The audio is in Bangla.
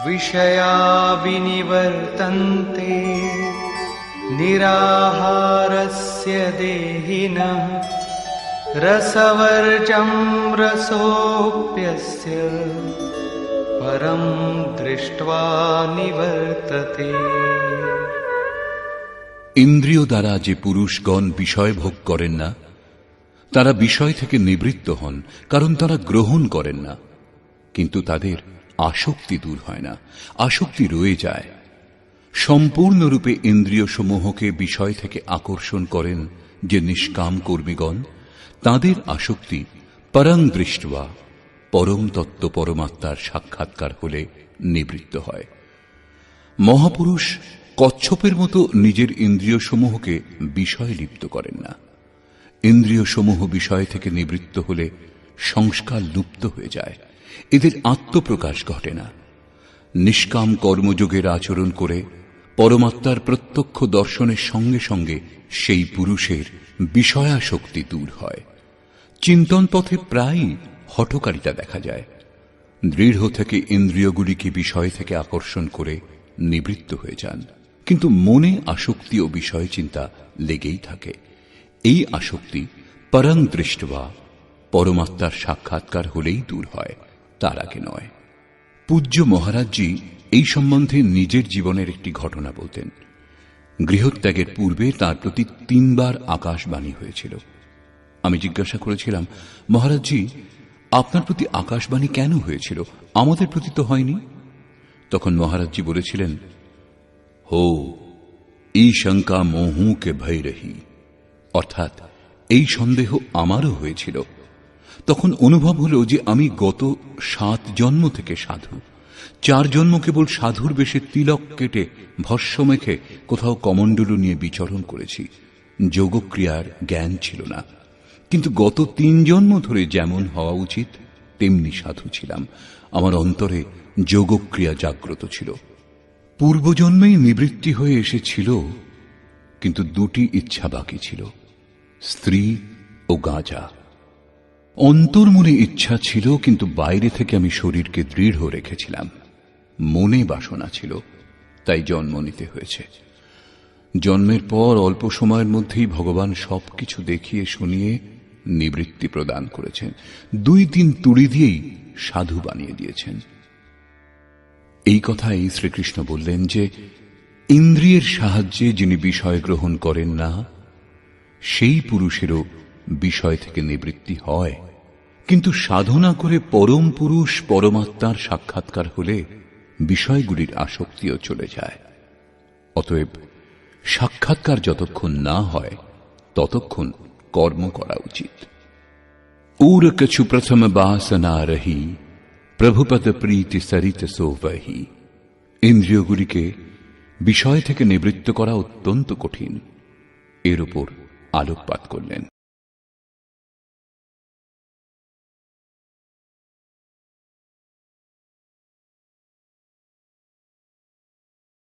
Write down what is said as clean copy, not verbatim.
विषया विनिवर्तन्ते निराहारस्य देहिनः रसवर्जं रसोऽप्यस्य परं दृष्ट्वा निवर्तते। ইন্দ্রিয় দ্বারা যে পুরুষগণ বিষয় ভোগ করেন না তারা বিষয় থেকে নিবৃত্ত হন, কারণ তারা গ্রহণ করেন না, কিন্তু তাদের আসক্তি দূর হয় না, আসক্তি রয়ে যায়। সম্পূর্ণরূপে ইন্দ্রিয় সমূহকে বিষয় থেকে আকর্ষণ করেন যে নিষ্কাম কর্মীগণ, তাদের আসক্তি পরং দৃষ্ট্বা, পরম তত্ত্ব পরমাত্মার সাক্ষাৎকার হলে নিবৃত্ত হয়। মহাপুরুষ কচ্ছপের মতো নিজের ইন্দ্রিয় সমূহকে বিষয় লিপ্ত করেন না। ইন্দ্রিয় সমূহ বিষয় থেকে নিবৃত্ত হলে সংস্কার লুপ্ত হয়ে যায়, এদের আত্মপ্রকাশ ঘটে না। নিষ্কাম কর্মযোগের আচরণ করে পরমাত্মার প্রত্যক্ষ দর্শনের সঙ্গে সঙ্গে সেই পুরুষের বিষয়াসক্তি দূর হয়। চিন্তন পথে প্রায়ই হঠকারিতা দেখা যায়। দৃঢ় থেকে ইন্দ্রিয়গুলিকে বিষয় থেকে আকর্ষণ করে নিবৃত্ত হয়ে যান, কিন্তু মনে আসক্তি ও বিষয় চিন্তা লেগেই থাকে। এই আসক্তি পরং দৃষ্ট্বা, পরমাত্মার সাক্ষাৎকার হলেই দূর হয়, তার আগে নয়। পূজ্য মহারাজজি এই সম্বন্ধে নিজের জীবনের একটি ঘটনা বলতেন। গৃহত্যাগের পূর্বে তার প্রতি 3 বার আকাশবাণী হয়েছিল। আমি জিজ্ঞাসা করেছিলাম, মহারাজজি, আপনার প্রতি আকাশবাণী কেন হয়েছিল, আমাদের প্রতি তো হয়নি? তখন মহারাজজি বলেছিলেন, হো এই শঙ্কা মোহু কে ভয় রহি, অর্থাৎ এই সন্দেহ আমারও হয়েছিল। তখন অনুভব হলো যে আমি গত 7 জন্ম থেকে সাধু, 4 জন্ম কেবল সাধুর বেশে তিলক কেটে ভস্য মেখে কোথাও কমণ্ডলু নিয়ে বিচরণ করেছি। যোগক্রিয়ার জ্ঞান ছিল না, কিন্তু গত 3 জন্ম ধরে যেমন হওয়া উচিত তেমনি সাধু ছিলাম। আমার অন্তরে যোগক্রিয়া জাগ্রত ছিল। পূর্বজন্মেই নিবৃত্তি হয়ে এসেছিল, কিন্তু 2টি ইচ্ছা বাকি ছিল, স্ত্রী ও গাঁজা। অন্তর্মনে ইচ্ছা ছিল, কিন্তু বাইরে থেকে আমি শরীরকে দৃঢ় রেখেছিলাম। মনে বাসনা ছিল, তাই জন্ম নিতে হয়েছে। জন্মের পর অল্প সময়ের মধ্যেই ভগবান সবকিছু দেখিয়ে শুনিয়ে নিবৃত্তি প্রদান করেছেন। 2-3 তুড়ি দিয়েই সাধু বানিয়ে দিয়েছেন। এই কথাই শ্রীকৃষ্ণ বললেন যে ইন্দ্রিয়ের সাহায্যে যিনি বিষয় গ্রহণ করেন না, সেই পুরুষেরও বিষয় থেকে নিবৃত্তি হয়, কিন্তু সাধনা করে পরম পুরুষ পরমাত্মার সাক্ষাৎকার হলে বিষয়গুলির আসক্তিও চলে যায়। অতএব সাক্ষাৎকার যতক্ষণ না হয় ততক্ষণ কর্ম করা উচিত। উর কছু প্রথম বাসনা রহি, প্রভুপদ প্রীতি সরিত সোবহি। ইন্দ্রিয়গুলিকে বিষয় থেকে নিবৃত্ত করা অত্যন্ত কঠিন, এর উপর আলোকপাত করলেন।